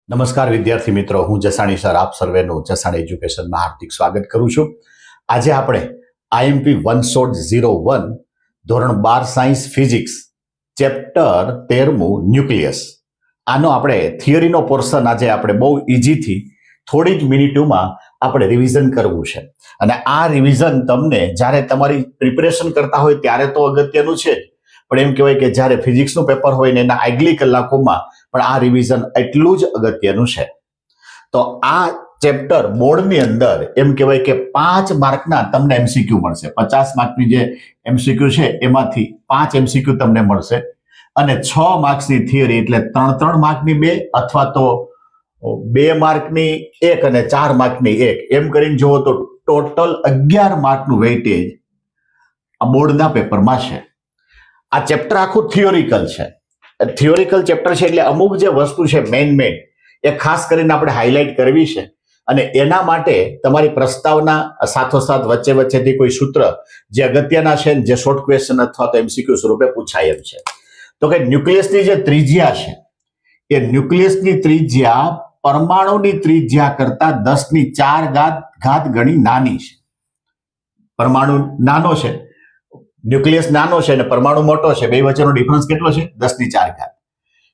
નમસ્કાર વિદ્યાર્થી મિત્રો, હું જસાણી સર આપ સર્વેનું જસાણી એજ્યુકેશનમાં હાર્દિક સ્વાગત કરું છું. આજે આપણે આઈએમપી 1601 ધોરણ 12 સાયન્સ ફિઝિક્સ ચેપ્ટર 13મું ન્યુક્લિયસ, આનો આપણે થિયરીનો પોર્શન આજે આપણે બહુ ઇઝીથી થોડી જ મિનિટોમાં આપણે રિવિઝન કરવું છે. અને આ રિવિઝન તમને જ્યારે તમારી પ્રિપેરેશન કરતા હોય ત્યારે તો અગત્યનું છે જ, પણ એમ કહેવાય કે જ્યારે ફિઝિક્સનું પેપર હોય ને એના આગલી કલાકોમાં પણ આ રિવિઝન એટલું જ અગત્યનું છે. તો આ ચેપ્ટર બોર્ડની અંદર એમ કહેવાય કે 5 માર્કના તમને એમસીક્યુ મળશે. 50 માર્કની જે એમસીક્યુ છે એમાંથી 5 એમસીક્યુ તમને મળશે અને 6 માર્ક્સની થિયરી, એટલે 3 માર્કની 2 અથવા તો 2 માર્કની 1 અને 4 માર્કની 1, એમ કરીને જુઓ તો ટોટલ 11 માર્કનું વેઇટેજ આ બોર્ડના પેપરમાં છે. આ ચેપ્ટર આખું થિયોરિકલ છે. થિયોરિકલ ચેપ્ટર છે એટલે અમુક જે વસ્તુ છે મેઇન એ ખાસ કરીને આપણે હાઇલાઇટ કરવી છે. અને એના માટે તમારી પ્રસ્તાવના સાથોસાથ વચ્ચે વચ્ચેથી કોઈ સૂત્ર જે અગત્યના છે, જે શોર્ટ ક્વેશ્ચન અથવા તો એમસીક્યુ સ્વરૂપે પૂછાય એમ છે. તો કે ન્યુક્લિયસની જે ત્રિજ્યા છે એ ન્યુક્લિયસની ત્રિજ્યા પરમાણુની ત્રિજ્યા કરતા 10⁴ ઘાત ગણી નાની છે. પરમાણુ નાનો છે, ન્યુક્લિયસ નાનો છે અને પરમાણુ મોટો છે, બે વચ્ચેનો ડિફરન્સ કેટલો છે? 10⁴ ઘાત.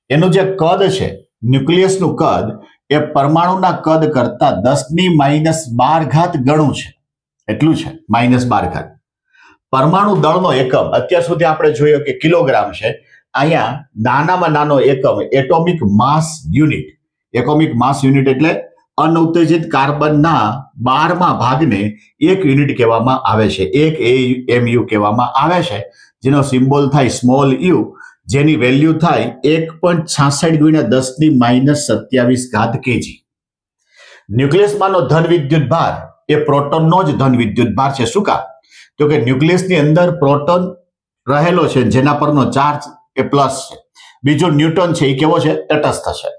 એનું જે કદ છે, ન્યુક્લિયસનું કદ એ પરમાણુના કદ કરતા 10⁻12 ઘાત ગણું છે. એટલું છે, -12 ઘાત. પરમાણુ દળનો એકમ અત્યાર સુધી આપણે જોયો કે કિલોગ્રામ છે. અહીંયા નાનામાં નાનો એકમ એટોમિક માસ યુનિટ. એટોમિક માસ યુનિટ એટલે અનુત્તેજિત કાર્બનના 12મા ભાગને 1 યુનિટ કહેવામાં આવે છે. 1 AMU કહેવામાં આવે છે, જેનો સિમ્બોલ થાય સ્મોલ યુ, જેની વેલ્યુ થાય 1.66 × 10⁻27 ઘાત કેજી. ન્યુક્લિયસમાંનો ધન વિદ્યુત ભાર એ પ્રોટોનનો જ ધન વિદ્યુત ભાર છે. શું કામ? તો કે ન્યુક્લિયસની અંદર પ્રોટોન રહેલો છે, જેના પરનો ચાર્જ એ પ્લસ છે. બીજો ન્યુટ્રોન છે, એ કેવો છે? તટસ્થ છે.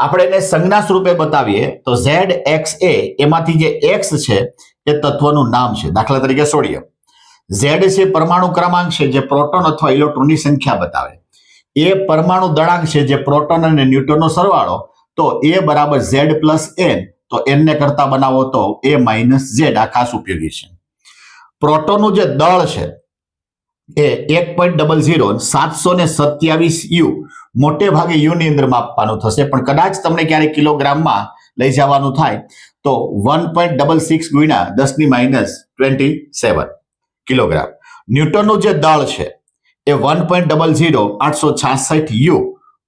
આપણે એને સંજ્ઞા સ્વરૂપે બતાવીએ તો ZXA, એમાંથી જે X છે એ તત્વનું નામ છે. દાખલા તરીકે સોડિયમ. Z છે પરમાણુ ક્રમાંક છે, જે પ્રોટોન અથવા ઇલેક્ટ્રોનની સંખ્યા બતાવે. એ પરમાણુ દળાંક છે, જે પ્રોટોન અને ન્યુટ્રોનનો સરવાળો. તો A બરાબર Z પ્લસ N, તો N ને કરતા બનાવો તો A માઇનસ Z. આ ખાસ ઉપયોગી છે. પ્રોટોનનું જે દળ છે એ 1.00 727 U, મોટે ભાગે યુ ની અંદર માપવાનું થશે, પણ કદાચ તમને ક્યારે કિલોગ્રામમાં લઈ જવાનું થાય તો 1.66 × 10⁻27 કિલોગ્રામ. ન્યૂટનનું જે દળ છે એ 1.00 866 U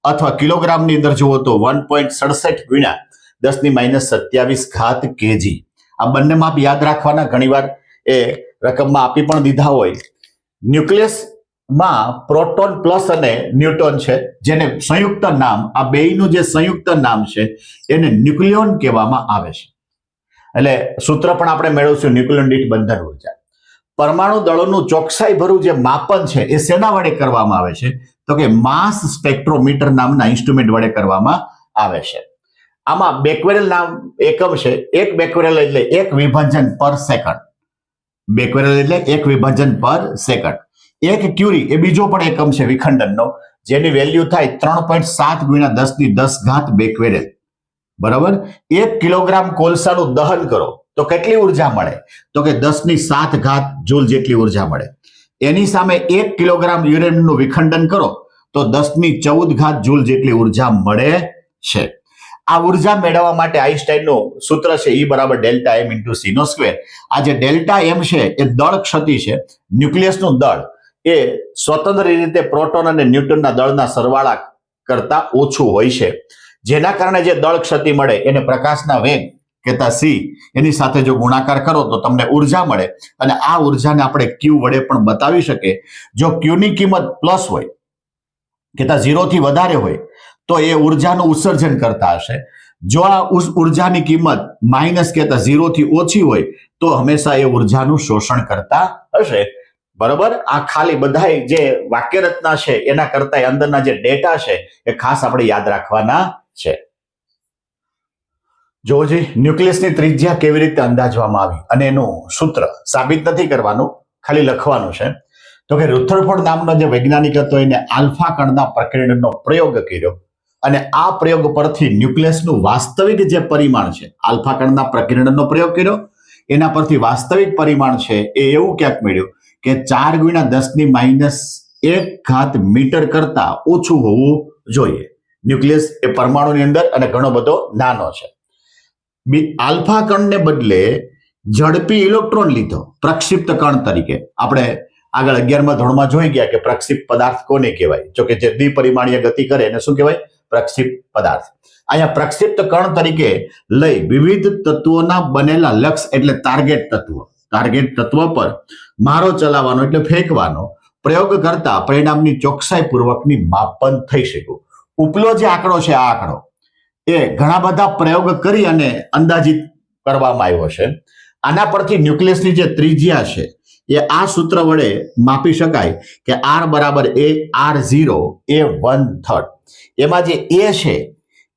અથવા કિલોગ્રામની અંદર જુઓ તો 1.67 × 10⁻27 ઘાત કેજી. આ બંને માપ યાદ રાખવાના. ઘણીવાર એ રકમમાં આપી પણ દીધા હોય. ન્યુક્લિયસમાં પ્રોટોન પ્લસ અને ન્યુટ્રોન છે, જેને સંયુક્ત નામ, આ બેયનું જે સંયુક્ત નામ છે એને ન્યુક્લિયોન કહેવામાં આવે છે. એટલે સૂત્ર પણ આપણે મેળવશું, ન્યુક્લિયોન દીઠ બંધન ઉર્જા. પરમાણુ દળોનું ચોકસાઈભરું જે માપન છે એ શેના વડે કરવામાં આવે છે? તો કે માસ સ્પેક્ટ્રોમીટર નામના ઇન્સ્ટ્રુમેન્ટ વડે કરવામાં આવે છે. આમાં બેક્વેરેલ નામ એકમ છે. 1 બેક્વેરેલ એટલે 1 વિભાજન પર સેકન્ડ. બેક્વેરેલ એટલે 1 વિભાજન પર સેકન્ડ. 1 ક્યુરી એ બીજો પણ એકમ છે વિખંડનનો, જેની વેલ્યુ થાય 3.7 × 10⁻10 ઘાત બેક્વેરેલ. બરાબર. 1 કિલોગ્રામ કોલસાનું દહન કરો તો કેટલી ઉર્જા મળે? તો કે 10⁷ ઘાત જૂલ જેટલી ઉર્જા મળે. એની સામે 1 કિલોગ્રામ યુરેનિયમનું વિખંડન કરો તો 10⁻14 ઘાત જૂલ જેટલી ઉર્જા મળે છે. આ ઉર્જા મેળવવા માટે આઈન્સ્ટાઈનનું સૂત્ર છે E બરાબર ΔM × C². આ જે ΔM છે એ દળ ક્ષતિ છે. ન્યુક્લિયસનું દળ એ સ્વતંત્ર રીતે પ્રોટોન અને ન્યુટ્રોનના દળના સરવાળા કરતા ઓછું હોય છે, જેના કારણે જે દળ ક્ષતિ મળે એને પ્રકાશના વેગ કહેતા C, એની સાથે જો ગુણાકાર કરો તો તમને ઉર્જા મળે. અને આ ઉર્જાને આપણે Q વડે પણ બતાવી શકીએ. જો Q ની કિંમત પ્લસ હોય, કહેતા 0 થી વધારે હોય, તો એ ઉર્જાનું ઉત્સર્જન કરતા હશે. જો આ ઉર્જાની કિંમત માઇનસ કહેતા 0 થી ઓછી હોય તો હંમેશા એ ઉર્જાનું શોષણ કરતા હશે. બરાબર. આ ખાલી બધા જે વાક્ય રચના છે એના કરતા અંદરના જે ડેટા છે એ ખાસ આપણે યાદ રાખવાના છે. જોજી, ન્યુક્લિયસની ત્રિજ્યા કેવી રીતે અંદાજવામાં આવી અને એનું સૂત્ર સાબિત નથી કરવાનું, ખાલી લખવાનું છે. તો કે રુથરફોર્ડ નામનો જે વૈજ્ઞાનિક હતો એને આલ્ફા કણના પ્રકીર્ણનનો પ્રયોગ કર્યો અને આ પ્રયોગ પરથી ન્યુક્લિયસનું વાસ્તવિક જે પરિમાણ છે, આલ્ફા કણના પ્રકીર્ણનનો પ્રયોગ કર્યો, એના પરથી વાસ્તવિક પરિમાણ છે એ એવું ક્યાંક મળ્યું કે 4 × 10⁻⁰ મીટર કરતા ઓછું હોવું જોઈએ. ન્યુક્લિયસ એ પરમાણુની અંદર અને ઘણો બધો નાનો છે. આલ્ફા કણને બદલે ઝડપી ઇલેક્ટ્રોન લીધો પ્રક્ષિપ્ત કણ તરીકે. આપણે આગળ 11મા ધોરણમાં જોઈ ગયા કે પ્રક્ષિપ્ત પદાર્થ કોને કહેવાય, જો કે જે દ્વિપરિમાણીય ગતિ કરે એને શું કહેવાય? પ્રક્ષિપ્ત પદાર્થ. અહીંયા પ્રક્ષિપ્ત કણ તરીકે લઈ વિવિધ તત્વોના બનેલા લક્ષ એટલે ટાર્ગેટ તત્વ પર મારો ચલાવવાનો એટલે ફેંકવાનો પ્રયોગ કરતા પરિણામની ચોકસાઈ પૂર્વકની માપન થઈ શક્યું. ઉપલો જે આંકડો છે, આ આંકડો એ ઘણા બધા પ્રયોગ કરી અને અંદાજિત કરવામાં આવ્યો છે. આના પરથી ન્યુક્લિયસની જે ત્રિજ્યા છે એ આ સૂત્ર વડે માપી શકાય કે R બરાબર R0 એ 1/3. એમાં જે એ છે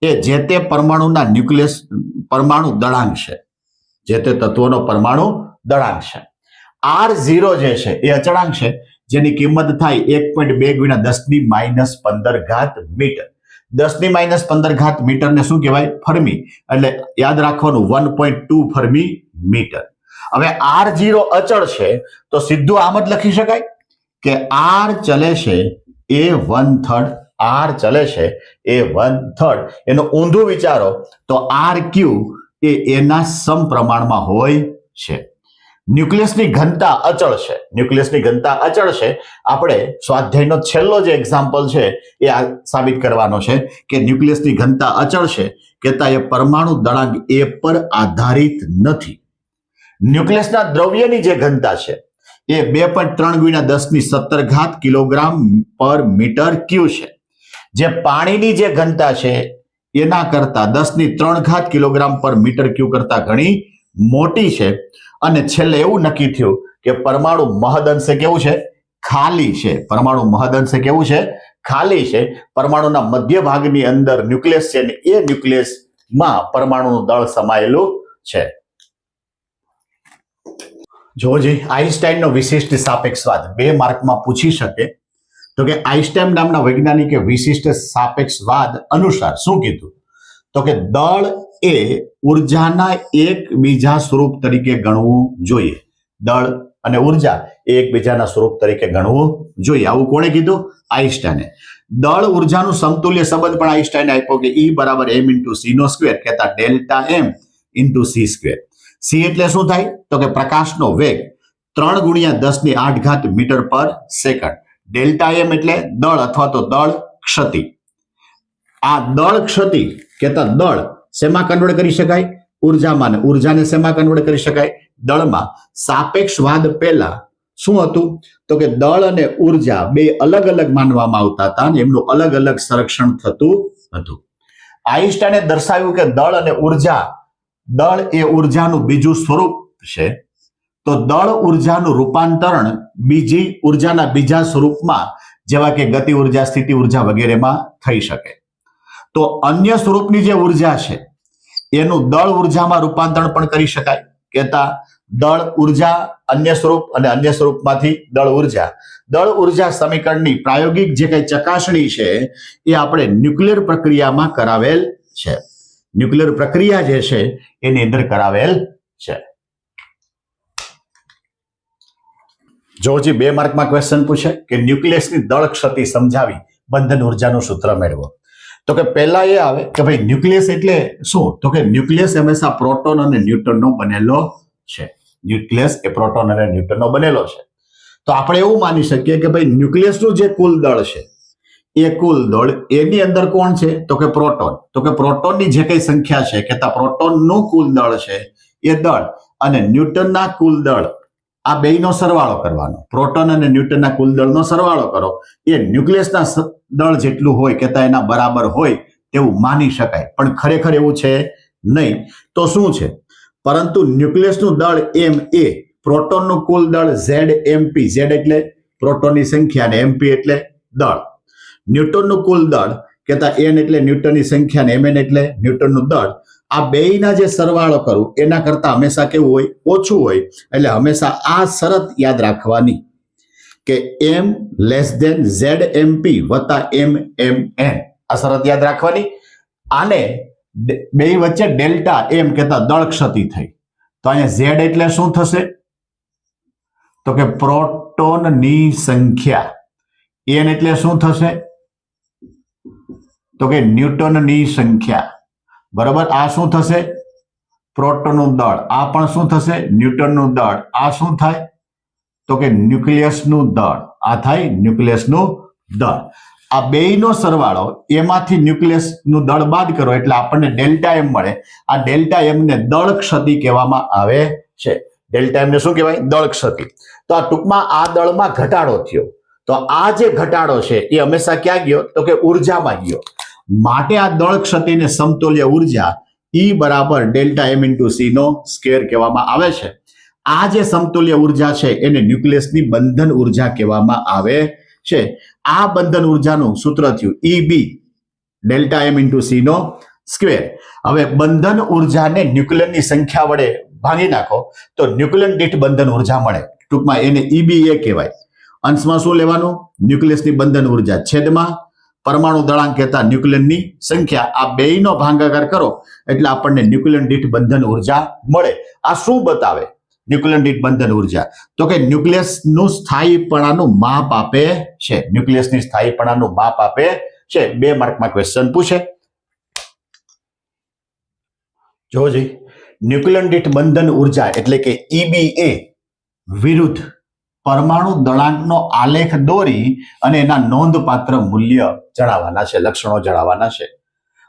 એ જે તે પરમાણુના પરમાણુ દળાંક છે, જે તે તત્વનો પરમાણુ દળાંક છે. R0 જે છે એ અચળાંક છે, જેની કિંમત થાય 1.2 × 10⁻15 મીટર. 10⁻15 મીટરને શું કહેવાય? ફર્મી. એટલે યાદ રાખવાનું 1.2 ફર્મી મીટર. હવે R0 અચળ છે તો સીધું આમ જ લખી શકાય કે R ચલે છે એ 1/3. R ચલે છે એ 1/3. એનો ઊંધું વિચારો તો RQ એ એના સમપ્રમાણમાં હોય છે. ન્યુક્લિયસની ઘનતા અચળ છે. આપણે સ્વાધ્યાયનો છેલ્લો જે એક્ઝામ્પલ છે એ આ સાબિત કરવાનો છે કે ન્યુક્લિયસની ઘનતા અચળ છે, કહેતા એ પરમાણુ દળાંક એ પર આધારિત નથી. ન્યુક્લિયસના દ્રવ્યની જે ઘનતા છે એ 2.3 × 10⁻17 કિલોગ્રામ પર મીટર ક્યુ છે. જે પાણીની જે ઘનતા છે એના કરતા 10⁻³ કિલોગ્રામ પર મીટર ક્યુ કરતા ઘણી મોટી છે. અને છેલ્લે એવું નક્કી થયું કે પરમાણુ મહદઅંશે કેવું છે? ખાલી છે. ખાલી છે. પરમાણુના મધ્ય ભાગની અંદર ન્યુક્લિયસ છે ને એ ન્યુક્લિયસમાં પરમાણુનું દળ સમાયેલું છે. જોજી, આઈન્સ્ટાઈનનો વિશિષ્ટ સાપેક્ષવાદ 2 માર્કમાં પૂછી શકે. તો કે આઈન્સ્ટાઈન નામના વૈજ્ઞાનિકે વિશિષ્ટ સાપેક્ષવાદ અનુસાર શું કીધું? તો કે દળ એ ઉર્જાના એકબીજા સ્વરૂપ તરીકે ગણવું જોઈએ. દળ અને ઉર્જા એ એકબીજાના સ્વરૂપ તરીકે ગણવું જોઈએ. આવું કોણે કીધું? આઈન્સ્ટાઈને. દળ ઉર્જાનું સમતુલ્ય સંબંધ પણ આઈન્સ્ટાઈને આપ્યો કે E બરાબર m×c², કહેતા ડેલ્ટા m × c². c એટલે શું થાય? તો કે પ્રકાશનો વેગ 3 × 10⁸ મીટર પર સેકન્ડ. ડેલ્ટા m એટલે દળ અથવા તો દળ ક્ષતિ. આ દળ ક્ષતિ કહેતા દળ શેમાં કન્વર્ટ કરી શકાય? ઉર્જામાં. ઉર્જાને શેમાં કન્વર્ટ કરી શકાય? દળમાં. સાપેક્ષવાદ પહેલા શું હતું? તો કે દળ અને ઉર્જા બે અલગ અલગ માનવામાં આવતા હતા અને એમનું અલગ અલગ સંરક્ષણ થતું હતું. આઈન્સ્ટાઈને દર્શાવ્યું કે દળ એ ઉર્જાનું બીજું સ્વરૂપ છે. તો દળ ઉર્જાનું રૂપાંતરણ બીજી ઉર્જાના બીજા સ્વરૂપમાં, જેવા કે ગતિ ઉર્જા, સ્થિતિ ઉર્જા વગેરેમાં થઈ શકે. તો અન્ય સ્વરૂપની જે ઉર્જા છે એનું દળ ઉર્જામાં રૂપાંતરણ પણ કરી શકાય. કહેતા દળ ઉર્જા અન્ય સ્વરૂપ અને અન્ય સ્વરૂપમાંથી દળ ઉર્જા સમીકરણની પ્રાયોગિક જે કઈ ચકાસણી છે એ આપણે ન્યુક્લિયર પ્રક્રિયામાં કરાવેલ છે. ન્યુક્લિયર પ્રક્રિયા જે છે એની અંદર કરાવેલ છે. જોજી, 2 માર્કમાં ક્વેશ્ચન પૂછે કે ન્યુક્લિયસની દળ ક્ષતિ સમજાવી બંધન ઉર્જાનું સૂત્ર મેળવો. તો કે પહેલા એ આવે કે ભાઈ ન્યુક્લિયસ એટલે શું? તો કે ન્યુક્લિયસ હંમેશા પ્રોટોન અને ન્યુટ્રોનનો બનેલો છે. તો આપણે એવું માની શકીએ કે ભાઈ ન્યુક્લિયસનું જે કુલ દળ છે એ કુલ દળ એની અંદર કોણ છે? તો કે પ્રોટોન. તો કે પ્રોટોનની જે કઈ સંખ્યા છે કહેતા પ્રોટોનનું કુલ દળ છે એ દળ અને ન્યૂટનના કુલ દળ, આ બેયનો સરવાળો કરવાનો. પ્રોટોન અને ન્યૂટનના કુલ દળનો સરવાળો કરો એ ન્યુક્લિયસના દળ જેટલું હોય કહેતા એના બરાબર હોય તેવું માની શકાય. પણ ખરેખર એવું છે નહીં. તો શું છે? પરંતુ ન્યુક્લિયસનું દળ m એ પ્રોટોનનું કુલ દળ ZMP, Z એટલે પ્રોટોનની સંખ્યા અને MP એટલે દળ. ન્યૂટનનું કુલ દળ કહેતા n એટલે ન્યૂટનની સંખ્યા અને mn એટલે ન્યૂટનનું દળ. આ બેયના જે સરવાળો કરું એના કરતા હંમેશા કેવું હોય? ઓછું હોય. એટલે હંમેશા આ શરત યાદ રાખવાની કે m < ZMP + mmn. આ શરત યાદ રાખવાની. આને બે વચ્ચે ડેલ્ટા એમ કહેતા દળ ક્ષતિ થઈ. તો અહીંયા ઝેડ એટલે શું થશે? તો કે પ્રોટોનની સંખ્યા. એન એટલે શું થશે? તો કે ન્યૂટનની સંખ્યા. બરાબર. આ શું થશે? પ્રોટોનનું દળ. આ પણ શું થશે? ન્યૂટનનું દળ. આ શું થાય? તો કે ન્યુક્લિયસનું દળ. આ થાય ન્યુક્લિયસનું દળ. આ બેયનો સરવાળો, એમાંથી ન્યુક્લિયસનું દળ બાદ કરો એટલે આપણને ડેલ્ટા એમ મળે. આ ડેલ્ટા એમ ને દળ ક્ષતિ કહેવામાં આવે છે. ડેલ્ટા એમ ને શું કહેવાય? દળ ક્ષતિ. તો આ ટૂંકમાં આ દળમાં ઘટાડો થયો. તો આ જે ઘટાડો છે એ હંમેશા ક્યાં ગયો? તો કે ઉર્જામાં ગયો. માટે આ દળ ક્ષતિને સમતુલ્ય ઉર્જા E બરાબર ડેલ્ટા એમ ઇન્ટુ સી નો સ્ક્વેર કહેવામાં આવે છે. આ જે સમતુલ્ય ઉર્જા છે એને ન્યુક્લિયસની બંધન ઉર્જા કહેવામાં આવે છે. આ બંધન ઉર્જાનું સૂત્ર થયું EB delta M into C નો સ્ક્વેર. હવે બંધન ઉર્જાને ન્યુક્લિયનની સંખ્યા વડે ભાગી નાખો તો ન્યુક્લિયન દીઠ બંધન ઉર્જા મળે. ટૂંકમાં એને EBA કહેવાય. અંશમાં શું લેવાનું? ન્યુક્લિયસની બંધન ઉર્જા છેદમાં પરમાણુ દળાંક કહેતા ન્યુક્લિયનની સંખ્યા. આ બેયનો ભાગાકાર કરો એટલે આપણને ન્યુક્લિયન દીઠ બંધન ઉર્જા મળે. આ શું બતાવે? ન્યુક્લિયન દીઠ બંધન ઉર્જા તો કે ન્યુક્લિયસનું સ્થાયીપણાનું માપ આપે છે. ન્યુક્લિયસની સ્થાયીપણાનું માપ આપે છે. 2 માર્કમાં ક્વેશ્ચન પૂછે. જોજી, ન્યુક્લિયન દીઠ બંધન ઉર્જા એટલે કે EBA વિરુદ્ધ પરમાણુ દળાંકનો આલેખ દોરી અને એના નોંધપાત્ર મૂલ્ય જણાવવાના છે, લક્ષણો જણાવવાના છે.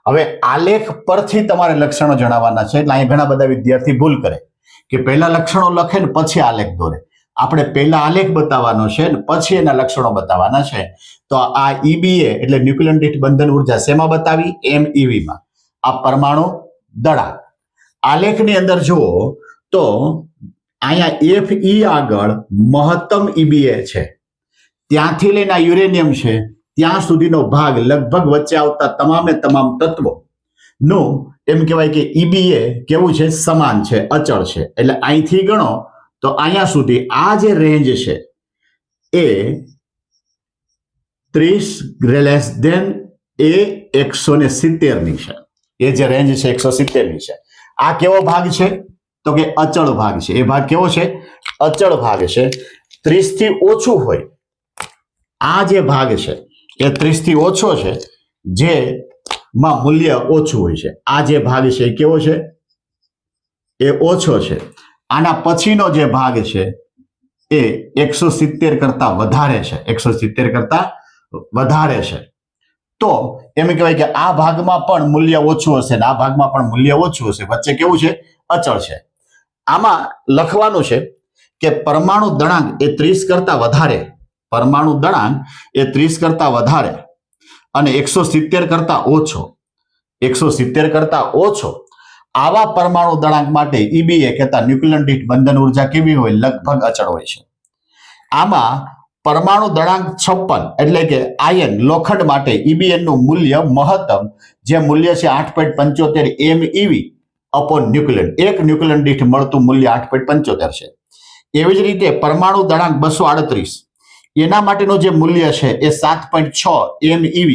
હવે આલેખ પરથી તમારે લક્ષણો જણાવવાના છે. એટલે અહીં ઘણા બધા વિદ્યાર્થી ભૂલ કરે કે પહેલા લક્ષણો લખે ને પછી આલેખ દોરે. આપણે પહેલા આલેખ બતાવવાનો છે ને પછી એના લક્ષણો બતાવવાના છે. તો આ EBA એટલે ન્યુક્લિયન દીઠ બંધન ઉર્જા શેમાં બતાવી? MeV માં. આ પરમાણુ દળાંક. આલેખની અંદર જુઓ તો અહીંયા Fe આગળ મહત્તમ EBA છે. ત્યાંથી લઈને યુરેનિયમ છે ત્યાં સુધીનો ભાગ લગભગ વચ્ચે આવતા તમામે તમામ તત્વો નું એમ કહેવાય કે EBA કેવું છે? સમાન છે, અચળ છે. એટલે અહીંથી ગણો તો અહીંયા સુધી આ જે રેન્જ છે એ 30 લેસ ધેન એ 170 ની છે. એ જે રેન્જ છે 170 ની છે. આ કેવો ભાગ છે? તો કે અચળ ભાગ છે. એ ભાગ કેવો છે? અચળ ભાગ છે. 30 થી ઓછું હોય આ જે ભાગ છે એ 30 થી ઓછો છે, જે માં મૂલ્ય ઓછું હોય છે. આ જે ભાગ છે એ કેવો છે? એ ઓછો છે. આના પછીનો જે ભાગ છે એ 170 કરતા વધારે છે. 170 કરતા વધારે છે. તો એમ કહેવાય કે આ ભાગમાં પણ મૂલ્ય ઓછું હશે ને આ ભાગમાં પણ મૂલ્ય ઓછું હશે. વચ્ચે કેવું છે? અચળ છે. આમાં લખવાનું છે કે પરમાણુ દળાંક એ 30 કરતા વધારે, પરમાણુ દળાંક એ 30 કરતા વધારે અને 170 કરતા ઓછો, 170 કરતા ઓછો આવા પરમાણુ દળાંક માટે EBA કહેતા ન્યુક્લિયન દીઠ બંધન ઉર્જા કેવી હોય? લગભગ અચળ હોય છે. આમાં પરમાણુ દળાંક 56 એટલે કે આયન લોખંડ માટે EBA નું મૂલ્ય મહત્તમ જે મૂલ્ય છે 8.75 MeV અપોન ન્યુક્લિયન. એક ન્યુક્લિયન દીઠ મળતું મૂલ્ય 8.75 છે. એવી જ રીતે પરમાણુ દળાંક 238 એના માટેનું જે મૂલ્ય છે એ 7.6 MeV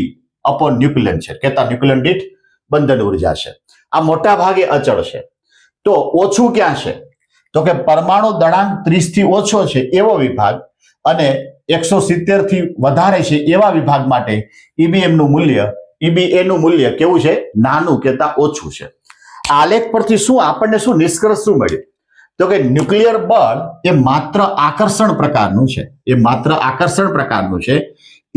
અપોન ન્યુક્લિયન છે. કહેતા ન્યુક્લિયન દીઠ બંધન ઉર્જા છે. આ મોટા ભાગે અચળ છે. તો ઓછું ક્યાં છે? તો કે પરમાણુ દળાંક 30 થી ઓછો છે એવો વિભાગ અને 170 થી વધારે છે એવા વિભાગ માટે EBA નું મૂલ્ય કેવું છે? નાનું કહેતા ઓછું છે. આલેખ પરથી આપણને શું નિષ્કર્ષ શું મળ્યું? તો કે ન્યુક્લિયર બળ એ માત્ર આકર્ષણ પ્રકારનું છે. એ માત્ર આકર્ષણ પ્રકારનું છે.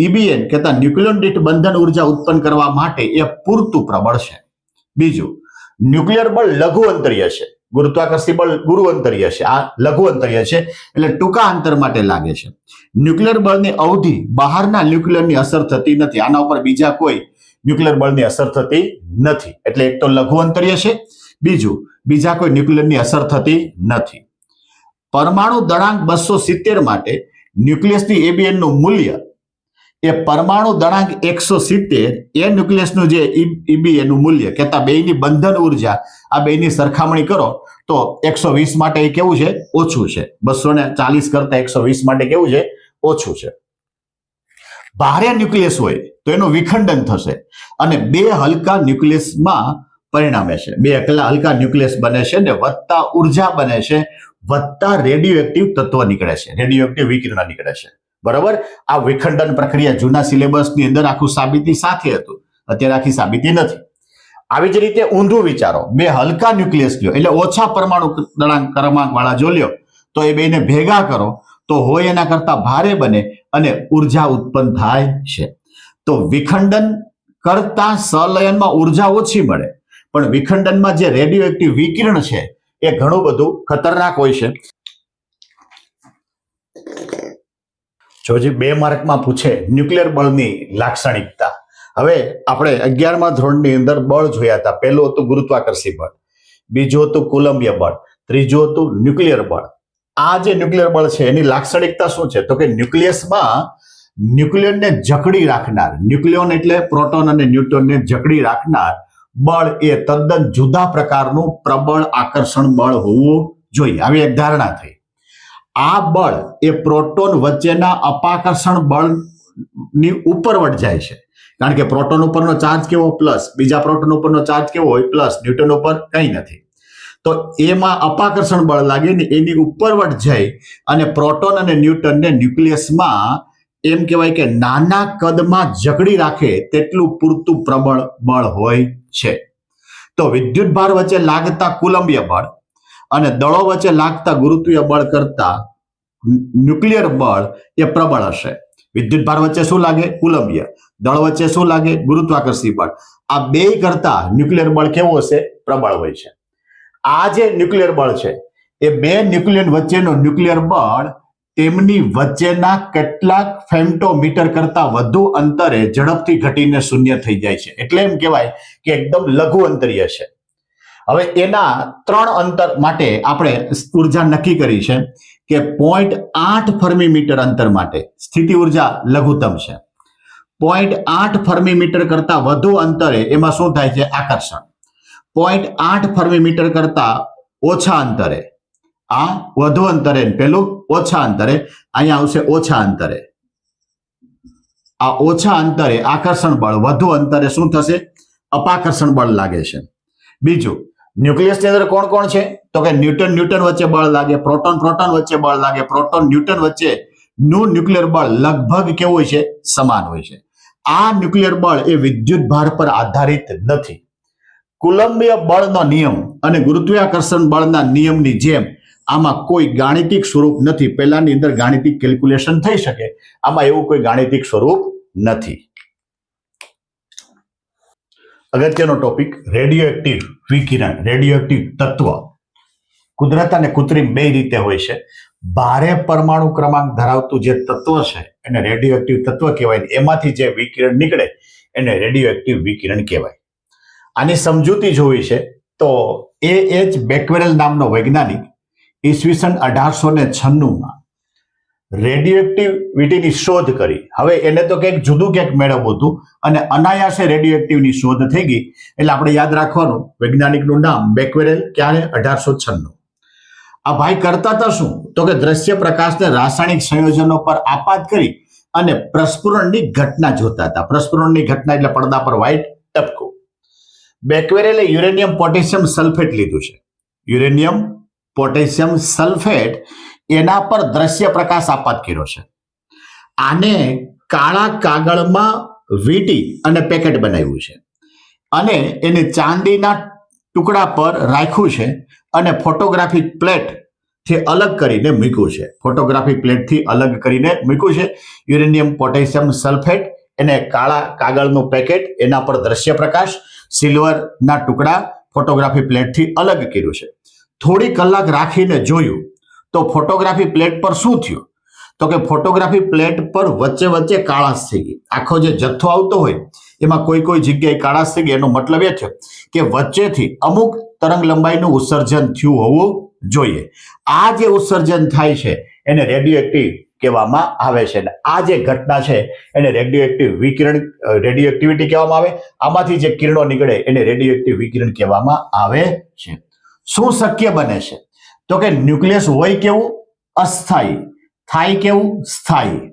EBA કહેતા ન્યુક્લિયન દીઠ બંધન ઉર્જા ઉત્પન્ન કરવા માટે એ પૂરતું પ્રબળ છે. બીજું, ન્યુક્લિયર બળ લઘુ અંતરીય છે. ગુરુત્વાકર્ષી બળ ગુરુ અંતરીય છે. આ લઘુ અંતરીય છે એટલે ટૂંકા અંતર માટે લાગે છે. ન્યુક્લિયર બળની અવધિ બહારના ન્યુક્લિયરની અસર થતી નથી. આના ઉપર બીજા કોઈ ન્યુક્લિયર બળની અસર થતી નથી. એટલે એક તો લઘુ અંતરીય છે, બીજું બીજા કોઈ ન્યુક્લિયરની અસર થતી નથી. પરમાણુ દળાંક 270 માટે ન્યુક્લિયસની EBA નું મૂલ્ય એ પરમાણુ દળાંક 170 એ ન્યુક્લિયસનું જે EBA નું મૂલ્ય કહેતા બેયની બંધન ઉર્જા આ બેયની સરખામણી કરો તો 120 માટે એ કેવું છે? ઓછું છે. 240 કરતા 120 માટે કેવું છે? ઓછું છે. ભારે ન્યુક્લિયસ હોય તો એનું વિખંડન થશે અને બે હલકા ન્યુક્લિયસમાં પરિણામે છે. બે હલકા ન્યુક્લિયસ બને છે ને વધતા ઉર્જા બને છે, વધતા રેડિયો એક્ટિવ તત્વ નીકળે છે, રેડિયો એક્ટિવ વિકિરણ નીકળે છે. બરાબર. આ વિખંડન પ્રક્રિયા જૂના સિલેબસની અંદર આખું સાબિતી સાથે હતું, અત્યારે આખી સાબિતી નથી. આવી જ રીતે ઊંધું વિચારો, બે હલકા ન્યુક્લિયસ લ્યો એટલે ઓછા પરમાણુ ક્રમાંક વાળા જો લ્યો તો એ બેને ભેગા કરો તો હોય એના કરતા ભારે બને અને ઉર્જા ઉત્પન્ન થાય છે. તો વિખંડન કરતા સંલયનમાં ઉર્જા ઓછી મળે, પણ વિખંડનમાં જે રેડિયો એક્ટિવ વિકિરણ છે એ ઘણું બધું ખતરનાક હોય છે. જોજી 2 માર્કમાં પૂછે ન્યુક્લિયર બળની લાક્ષણિકતા. હવે આપણે 11મા ધોરણની અંદર બળ જોયા હતા. પહેલું હતું ગુરુત્વાકર્ષી બળ, બીજું હતું કુલંબીય બળ, ત્રીજું હતું ન્યુક્લિયર બળ. આ જે ન્યુક્લિયર બળ છે એની લાક્ષણિકતા શું છે? તો કે ન્યુક્લિયસમાં ન્યુક્લિયનને જકડી રાખનાર, ન્યુક્લિયોન એટલે પ્રોટોન અને ન્યુટ્રોનને જકડી રાખનાર બળ એ તદ્દન જુદા પ્રકારનું પ્રબળ આકર્ષણ બળ હોવું જોઈએ. આવી એક ધારણા થઈ. આ બળ એ પ્રોટોન વચ્ચેના અપાકર્ષણ બળની ઉપરવટ જાય છે, કારણ કે પ્રોટોન ઉપરનો ચાર્જ કેવો પ્લસ, બીજા પ્રોટોન ઉપરનો ચાર્જ કેવો હોય પ્લસ, ન્યુટ્રોન ઉપર કંઈ નથી. તો એમાં અપાકર્ષણ બળ લાગે ને એની ઉપરવટ જઈ અને પ્રોટોન અને ન્યુટ્રોનને ન્યુક્લિયસમાં એમ કહેવાય કે નાના કદમાં જકડી રાખે તેટલું પૂરતું પ્રબળ બળ હોય છે. તો વિદ્યુત ભાર વચ્ચે લાગતા કુલંબીય બળ અને દળો વચ્ચે લાગતા ગુરુત્વીય બળ કરતા ન્યુક્લિયર બળ એ પ્રબળ હશે. વિદ્યુત ભાર વચ્ચે શું લાગે? કુલંબીય. દળ વચ્ચે શું લાગે? ગુરુત્વાકર્ષી બળ. આ બે કરતા ન્યુક્લિયર બળ કેવું હશે? પ્રબળ હોય છે. આ જે ન્યુક્લિયર બળ છે એ બે ન્યુક્લિયન વચ્ચેનો ન્યુક્લિયર બળ તેમની વચ્ચેના કેટલાક ફેમ્ટોમીટર કરતા વધુ અંતરે ઝડપથી ઘટીને શૂન્ય થઈ જાય છે. એટલે એમ કહેવાય કે એકદમ લઘુ અંતરીય છે. હવે એના 3 અંતર માટે આપણે ઉર્જા નક્કી કરી છે કે 0.8 ફર્મી અંતર માટે સ્થિતિ ઉર્જા લઘુત્તમ છે. 0.8 ફર્મી કરતા વધુ અંતરે એમાં શું થાય છે? આકર્ષણ. 0.8 ફર્મી કરતા ઓછા અંતરે, આ વધુ અંતરે, પેલું ઓછા અંતરે, અહીંયા આવશે ઓછા અંતરે. આ ઓછા અંતરે આકર્ષણ બળ, વધુ અંતરે શું થશે? અપાકર્ષણ બળ લાગે છે. બીજું, ન્યુક્લિયસની અંદર કોણ કોણ છે? તો કે ન્યુટન ન્યુટન વચ્ચે બળ લાગે, પ્રોટોન પ્રોટોન વચ્ચે બળ લાગે. પ્રોટોન ન્યુટન વચ્ચે નું ન્યુક્લિયર બળ લગભગ કેવું હોય છે? સમાન હોય છે. આ ન્યુક્લિયર બળ એ વિદ્યુત ભાર પર આધારિત નથી. કુલંબીય બળનો નિયમ અને ગુરુત્વાકર્ષણ બળના નિયમની જેમ આમાં કોઈ ગાણિતિક સ્વરૂપ નથી. પહેલાની અંદર ગાણિતિક કેલ્ક્યુલેશન થઈ શકે, આમાં એવું કોઈ ગાણિતિક સ્વરૂપ નથી. અગત્યનો ટોપિક રેડિયો એક્ટિવ વિકિરણ, રેડિયો એક્ટિવ તત્વ. કુદરત અને કૃત્રિમ બે રીતે હોય છે. ભારે પરમાણુ ક્રમાંક ધરાવતું જે તત્વ છે એને રેડિયો એક્ટિવ તત્વ કહેવાય. એમાંથી જે વિકિરણ નીકળે એને રેડિયો એક્ટિવ વિકિરણ કહેવાય. આની સમજૂતી જોવી છે તો A.H. બેકવેરેલ નામનો વૈજ્ઞાનિક ઈસવીસન 1896માં રેડિયો એક્ટિવિટીની શોધ કરી. હવે એને તો કંઈક જુદું કંઈક મેળવવું હતું અને અનાયાસે રેડિયો એક્ટિવની શોધ થઈ ગઈ. એટલે આપણે યાદ રાખવાનું વૈજ્ઞાનિકનું નામ બેકવેરેલ. ક્યારે? 1896. આ ભાઈ કરતા હતા શું? તો કે દ્રશ્ય પ્રકાશને રાસાયણિક સંયોજનો પર આપાત કરી અને પ્રસ્ફુરણની ઘટના જોતા હતા. પ્રસ્ફુરણની ઘટના એટલે પડદા પર વ્હાઇટ ટપકું. બેકવેરેલે યુરેનિયમ પોટેશિયમ સલ્ફેટ લીધું છે. યુરેનિયમ પોટેશિયમ સલ્ફેટ એના પર દ્રશ્ય પ્રકાશ આપાત કર્યો છે. આને કાળા કાગળમાં વીંટી અને પેકેટ બનાવ્યું છે અને એને ચાંદીના ટુકડા પર રાખ્યું છે અને ફોટોગ્રાફિક પ્લેટ થી અલગ કરીને મૂક્યું છે. ફોટોગ્રાફિક પ્લેટથી અલગ કરીને મૂક્યું છે. યુરેનિયમ પોટેશિયમ સલ્ફેટ, એને કાળા કાગળનું પેકેટ, એના પર દ્રશ્ય પ્રકાશ, સિલ્વરના ટુકડા, ફોટોગ્રાફી પ્લેટથી અલગ કર્યું છે. થોડી કલાક રાખીને જોયું તો ફોટોગ્રાફી પ્લેટ પર શું થયું? તો કે ફોટોગ્રાફી પ્લેટ પર વચ્ચે વચ્ચે કાળાશ થઈ ગઈ. આખો જે જથ્થો આવતો હોય એમાં કોઈ કોઈ જગ્યાએ કાળાશ થઈ ગઈ. એનો મતલબ એ થયો કે વચ્ચેથી અમુક તરંગ લંબાઈનું ઉત્સર્જન થયું હોવું જોઈએ. આ જે ઉત્સર્જન થાય છે એને રેડિયો એક્ટિવ કહેવામાં આવે છે. આ જે ઘટના છે એને રેડિયો એક્ટિવ વિકિરણ, રેડિયો એક્ટિવિટી કહેવામાં આવે. આમાંથી જે કિરણો નીકળે એને રેડિયો એક્ટિવ વિકિરણ કહેવામાં આવે છે. શું શક્ય બને છે? તો કે ન્યુક્લિયસ હોય કેવું? અસ્થાયી. થાય કેવું? સ્થાયી.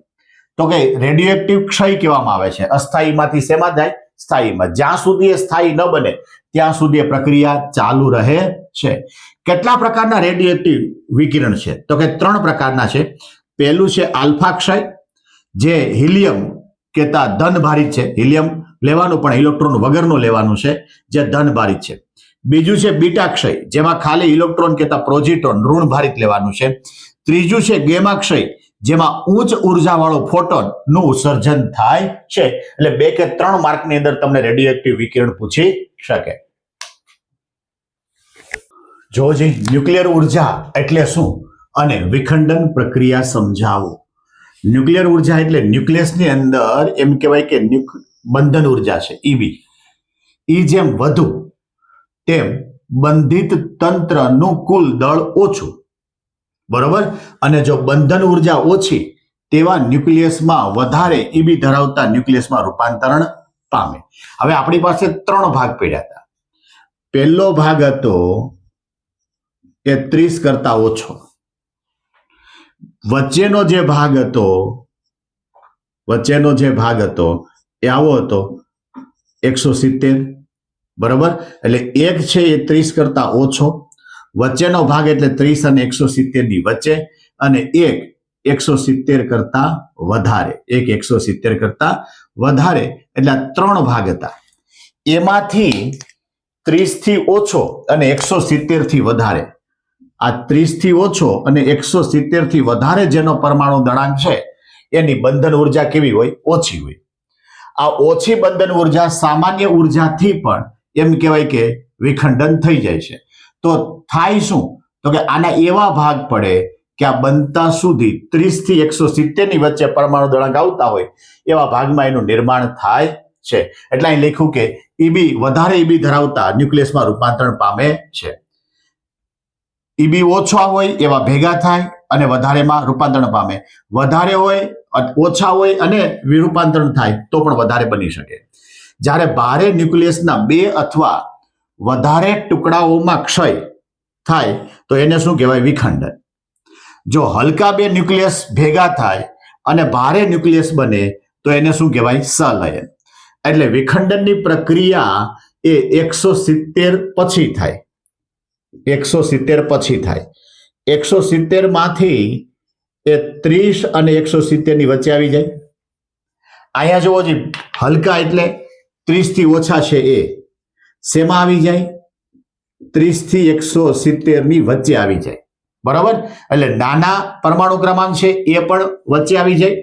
તો કે રેડિયો એક્ટિવ ક્ષય કહેવામાં આવે છે. અસ્થાયીમાંથી શેમાં જાય? સ્થાયીમાં. જ્યાં સુધી એ સ્થાયી ન બને ત્યાં સુધી એ પ્રક્રિયા ચાલુ રહે છે. કેટલા પ્રકારના રેડિયો એક્ટિવ વિકિરણ છે? તો કે 3 પ્રકારના છે. પહેલું છે આલ્ફા ક્ષય, જે હિલિયમ કહેતા ધનભારિત છે. હિલિયમ લેવાનું પણ ઇલેક્ટ્રોન વગરનું લેવાનું છે, જે ધનભારિત છે. બીજું છે બીટા ક્ષય, જેમાં ખાલી ઇલેક્ટ્રોન કહેતા પ્રોજીટ્રોન ઋણભારિત લેવાનું છે. ત્રીજું છે ગેમા ક્ષય, જેમાં ઉચ્ચ ઉર્જાવાળો ફોટોન નું ઉત્સર્જન થાય છે. એટલે 2 કે 3 માર્કની અંદર તમને રેડિયો એક્ટિવ વિકિરણ પૂછી શકે. જોજી, ન્યુક્લિયર ઉર્જા એટલે શું અને વિખંડન પ્રક્રિયા સમજાવો. ન્યુક્લિયર ઉર્જા એટલે ન્યુક્લિયસની અંદર એમ કહેવાય કે બંધન ઉર્જા છે, ઈબી. ઈ જેમ વધુ તેમ બંધિત તંત્રનું કુલ દળ ઓછું, બરોબર. અને જો બંધન ઉર્જા ઓછી તેવા ન્યુક્લિયસમાં વધારે ઈબી ધરાવતા ન્યુક્લિયસમાં રૂપાંતરણ પામે. હવે આપણી પાસે 3 ભાગ પડ્યા હતા. પહેલો ભાગ હતો એ 30 કરતા ઓછો. વચ્ચેનો જે ભાગ હતો એ આવો હતો 170, બરોબર. એટલે એક છે એ 30 કરતા ઓછો, વચ્ચેનો ભાગ એટલે 30 અને 170 ની વચ્ચે, અને એક 170 કરતા વધારે. એક 170 કરતા વધારે એટલે 3 ભાગ હતા. એમાંથી 30 થી ઓછો અને 170 થી વધારે, આ 30 થી ઓછો અને 170 થી વધારે જેનો પરમાણુ દળાંક છે એની બંધન ઉર્જા કેવી હોય? ઓછી હોય. આ ઓછી બંધન ઉર્જા સામાન્ય ઉર્જાથી પણ એમ કહેવાય કે વિખંડન થઈ જાય છે. તો થાય શું? તો કે આના એવા ભાગ પડે કે આ બનતા સુધી 30 થી 170 ની વચ્ચે પરમાણુ દળાંક આવતા હોય એવા ભાગમાં એનું નિર્માણ થાય છે. એટલે અહીં લખ્યું કે ઈબી વધારે ઈબી ધરાવતા ન્યુક્લિયસમાં રૂપાંતરણ પામે છે. ઈબી ઓછા હોય એવા ભેગા થાય અને વધારેમાં રૂપાંતરણ પામે. વધારે હોય, ઓછા હોય અને વિરૂપાંતરણ થાય તો પણ વધારે બની શકે. જ્યારે ભારે ન્યુક્લિયસના 2 અથવા વધારે ટુકડાઓમાં ક્ષય થાય તો એને શું કહેવાય? વિખંડન. જો હલકા 2 ન્યુક્લિયસ ભેગા થાય અને ભારે ન્યુક્લિયસ બને તો એને શું કહેવાય? સહલયન. એટલે વિખંડનની પ્રક્રિયા એ 170 પછી થાય. 170 પછી થાય. 170 માંથી એ 30 અને 170 ની વચ્ચે આવી જાય. અહીંયા જુઓ જી, હલકા એટલે 30 થી ઓછા છે એ શેમાં આવી જાય? 30 થી 170 ની વચ્ચે આવી જાય, બરાબર. એટલે નાના પરમાણુ ક્રમાંક છે એ પણ વચ્ચે આવી જાય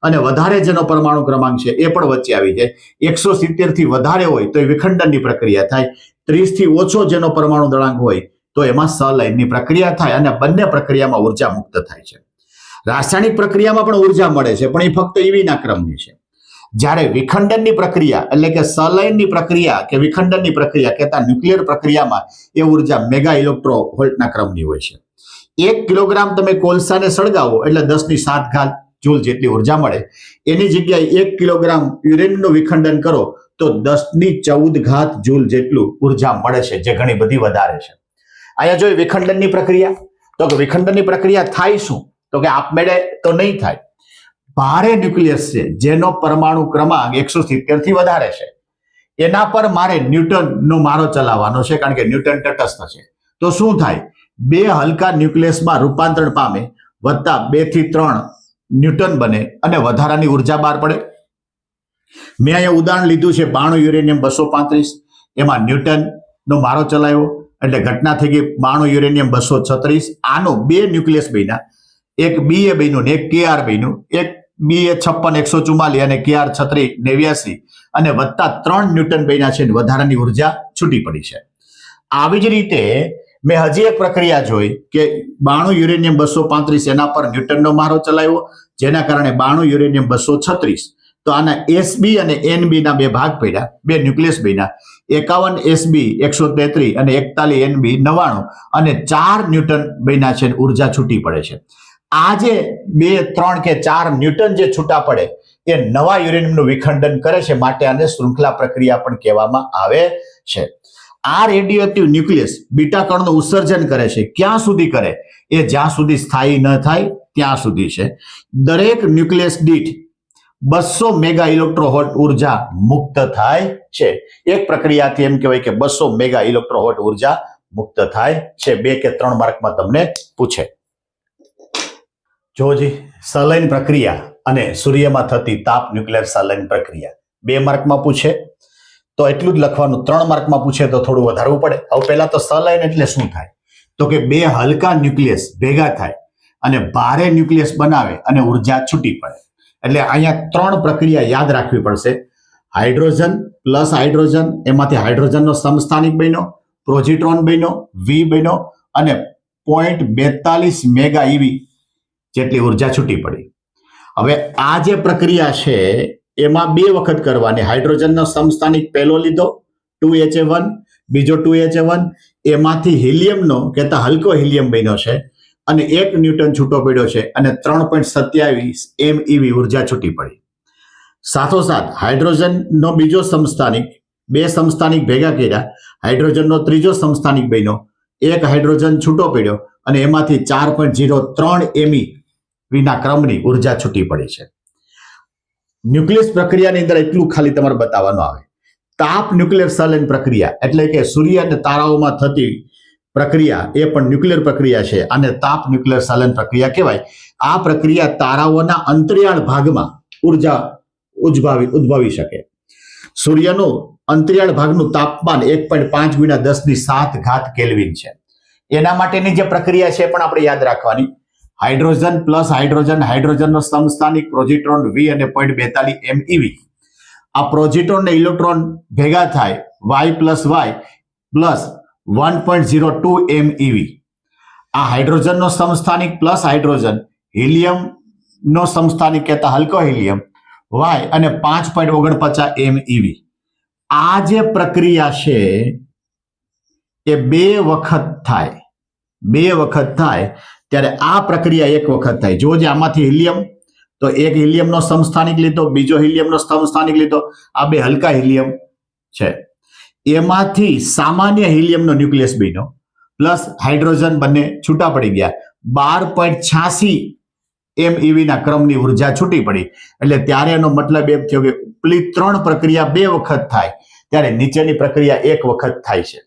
અને વધારે જેનો પરમાણુ ક્રમાંક છે એ પણ વચ્ચે આવી જાય. 170 થી વધારે હોય તો એ વિખંડનની પ્રક્રિયા થાય. 30 થી ઓછો જેનો પરમાણુ દળાંક હોય તો એમાં સહલયનની પ્રક્રિયા થાય અને બંને પ્રક્રિયામાં ઉર્જા મુક્ત થાય છે. રાસાયણિક પ્રક્રિયામાં પણ ઉર્જા મળે છે, પણ એ ફક્ત ઈવીના ક્રમની છે. જ્યારે વિખંડનની પ્રક્રિયા એટલે કે સહલયનની પ્રક્રિયા કે વિખંડનની પ્રક્રિયા કહેતા ન્યુક્લિયર પ્રક્રિયામાં એ ઉર્જા મેગા ઇલેક્ટ્રોવોલ્ટના ક્રમની હોય છે. 1 કિલોગ્રામ તમે કોલસાને સળગાવો એટલે 10⁷ જૂલ જેટલી ઉર્જા મળે. એની જગ્યાએ 1 કિલોગ્રામ યુરેનિયમનું વિખંડન કરો તો 10⁻14 જૂલ જેટલું ઉર્જા મળે છે, જે ઘણી બધી વધારે છે. અહીંયા જોઈએ વિખંડનની પ્રક્રિયા, તો કે વિખંડનની પ્રક્રિયા થાય શું? તો કે આપમેળે તો નહીં થાય. ભારે ન્યુક્લિયસ છે જેનો પરમાણુ ક્રમાંક 170 થી વધારે છે, એના પર મારે ન્યૂટનનો મારો ચલાવવાનો છે, કારણ કે ન્યૂટન તટસ્થ છે. તો શું થાય? 2 હલકા ન્યુક્લિયસમાં રૂપાંતરણ પામે, વત્તા 2 થી 3 ન્યૂટન બને અને વધારાની ઉર્જા બહાર પડે. મેં અહીંયા ઉદાહરણ લીધું છે 92 યુરેનિયમ 235, એમાં ન્યૂટનનો મારો ચલાવ્યો એટલે ઘટના થઈ ગઈ 92 યુરેનિયમ 236. આનો 2 ન્યુક્લિયસ બન્યા, એક BA બન્યું ને એક KR બન્યું. એક BA 56 144 અને KR 36 89 અને વત્તા 3 ન્યૂટન બન્યા છે અને વધારાની ઉર્જા છૂટી પડી છે. આવી જ રીતે મેં હજી એક પ્રક્રિયા જોઈ કે 92 યુરેનિયમ 235 એના પર ન્યૂટનનો મારો ચલાવ્યો, જેના કારણે 92 યુરેનિયમ 236. તો આના SB અને NB ના 2 ભાગ પડ્યા, 2 ન્યુક્લિયસ બન્યા. 51 SB 133 અને 41 NB 99 અને 4 ન્યૂટન બન્યા છે, ઉર્જા છૂટી પડે છે. આ જે 2, 3 કે 4 ન્યૂટન જે છૂટા પડે એ નવા યુરેનિયમનું વિખંડન કરે છે, માટે આને શૃંખલા પ્રક્રિયા પણ કહેવામાં આવે છે. આ રેડિયોએક્ટિવ ન્યુક્લિયસ બીટા કણનું ઉત્સર્જન કરે છે. ક્યાં સુધી કરે? એ જ્યાં સુધી સ્થાયી ન થાય ત્યાં સુધી છે. દરેક ન્યુક્લિયસ દીઠ 200 મેગા ઇલેક્ટ્રોવોટ ઉર્જા મુક્ત થાય છે. એક પ્રક્રિયાથી એમ કહેવાય કે 200 મેગા ઇલેક્ટ્રોવોટ ઉર્જા મુક્ત થાય છે. 2 કે 3 માર્કમાં તમને પૂછે. જોજી, સલાઇન પ્રક્રિયા અને સૂર્યમાં થતી તાપ ન્યુક્લિયર સલાઇન પ્રક્રિયા 2 માર્કમાં પૂછે તો એટલું જ લખવાનું. 3 માર્કમાં પૂછે તો થોડું વધારવું પડે. હવે પહેલા તો સલાઇન એટલે શું થાય, તો કે 2 હલકા ન્યુક્લિયસ ભેગા થાય અને ભારે ન્યુક્લિયસ બનાવે અને ઉર્જા છૂટી પડે. એટલે અહીંયા 3 પ્રક્રિયા યાદ રાખવી પડશે. હાઇડ્રોજન પ્લસ હાઇડ્રોજન, એમાંથી હાઇડ્રોજનનો સમસ્થાનિક બન્યો, પ્રોઝિટ્રોન બન્યો, વી બન્યો અને 0.42 મેગા ઈવી જેટલી ઉર્જા છૂટી પડી. હવે આ જે પ્રક્રિયા છે એમાં 2 વખત કરવાની. હાઇડ્રોજનનો સમસ્થાનિક પહેલો લીધો 2Ha1, બીજો 2Ha1, એમાંથી હિલિયમનો કહેતા હલકો હિલિયમ બન્યો છે અને 1 ન્યૂટન છૂટો પડ્યો છે અને 3.27 MeV ઉર્જા છૂટી પડી. સાથોસાથ હાઇડ્રોજનનો બીજો સમસ્થાનિક, 2 સમસ્થાનિક ભેગા કર્યા, હાઇડ્રોજનનો ત્રીજો સમસ્થાનિક બન્યો, 1 હાઇડ્રોજન છૂટો પડ્યો અને એમાંથી 4.03 MeV ના ક્રમની ઉર્જા છૂટી પડી છે. ન્યુક્લિયસ પ્રક્રિયાની અંદર એટલું ખાલી તમારે બતાવવાનું આવે. તાપ ન્યુક્લિયર સલાઇન પ્રક્રિયા એટલે કે સૂર્ય અને તારાઓમાં થતી પ્રક્રિયા એ પણ ન્યુક્લિયર પ્રક્રિયા છે અને તાપ ન્યુક્લિયર સલાઇન પ્રક્રિયા કહેવાય. આ પ્રક્રિયા તારાઓના અંતરિયાળ ભાગમાં ઉર્જા ઉદ્ભવી શકે. સૂર્યનું અંતરિયાળ ભાગનું તાપમાન 1.5 ગુણ્યા 10⁷ કેલ્વિન છે. એના માટેની જે પ્રક્રિયા છે પણ આપણે યાદ રાખવાની. હાઇડ્રોજન પ્લસ હાઇડ્રોજન, હાઇડ્રોજનનો સમસ્થાનિક પ્રોઝિટ્રોન વી અને 0.42 MeV. આ પ્રોઝિટ્રોન ને ઇલેક્ટ્રોન ભેગા થાય Y plus Y plus 1.02 MeV. આ હાઇડ્રોજનનો સમસ્થાનિક પ્લસ હાઇડ્રોજન, હિલિયમનો સમસ્થાનિક કહેતા હલકો હિલિયમ Y અને 5.49 MeV. આ જે પ્રક્રિયા છે એ 2 વખત થાય. 2 વખત થાય ત્યારે આ પ્રક્રિયા 1 વખત થાય. જો જે આમાંથી હિલિયમ, તો 1 હિલિયમનો સમસ્થાનિક લીધો, બીજો હિલિયમનો સમસ્થાનિક લીધો, આ 2 હલકા હિલિયમ છે. એમાંથી સામાન્ય હિલિયમનો ન્યુક્લિયસ બન્યો પ્લસ હાઇડ્રોજન બંને છૂટા પડી ગયા. 12.86 MeV ના ક્રમની ઉર્જા છૂટી પડી. એટલે ત્યારે એનો મતલબ એમ થયો કે પેલી 3 પ્રક્રિયા 2 વખત થાય ત્યારે નીચેની પ્રક્રિયા 1 વખત થાય છે.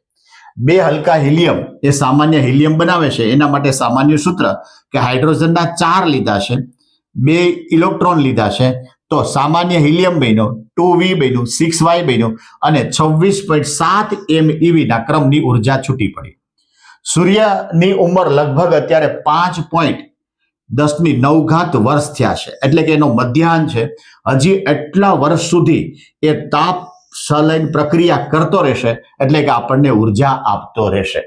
2 હલકા હિલિયમ એ સામાન્ય હિલિયમ બનાવે છે. એના માટે સામાન્ય સૂત્ર કે હાઇડ્રોજનના 4 લીધા છે, 2 ઇલેક્ટ્રોન લીધા છે, તો સામાન્ય હિલિયમ બન્યો, 2V બન્યું, 6Y બન્યું અને 26.7 MeV ના ક્રમની ઉર્જા છૂટી પડી. સૂર્યની ઉંમર લગભગ અત્યારે 5.10⁹ વર્ષ થયા છે. એટલે કે એનો મધ્યાહન છે. હજી એટલા વર્ષ સુધી એ તાપ સલાઇન પ્રક્રિયા કરતો રહેશે, એટલે કે આપણને ઉર્જા આપતો રહેશે.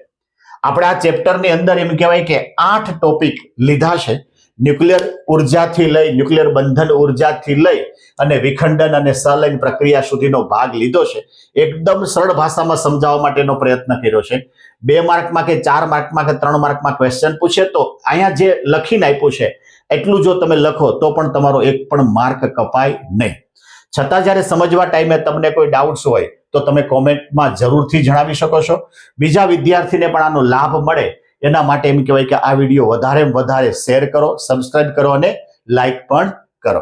આપણે આ ચેપ્ટરની અંદર એમ કહેવાય કે 8 ટોપિક લીધા છે. ન્યુક્લિયર ઉર્જાથી લઈ, ન્યુક્લિયર બંધન ઉર્જાથી લઈ અને વિખંડન અને સલાઇન પ્રક્રિયા સુધીનો ભાગ લીધો છે. એકદમ સરળ ભાષામાં સમજાવવા માટેનો પ્રયત્ન કર્યો છે. 2 માર્કમાં કે 4 માર્કમાં કે 3 માર્કમાં ક્વેશ્ચન પૂછે તો અહીંયા જે લખીને આપ્યું છે એટલું જો તમે લખો તો પણ તમારો 1 પણ માર્ક કપાય નહીં. છતાં જ્યારે સમજવા ટાઈમે તમને કોઈ ડાઉટ્સ હોય તો તમે કોમેન્ટમાં જરૂરથી જણાવી શકો છો. બીજા વિદ્યાર્થીને પણ આનો લાભ મળે એના માટે એમ કહેવાય કે આ વિડીયો વધારે શેર કરો, સબસ્ક્રાઇબ કરો અને લાઈક પણ કરો.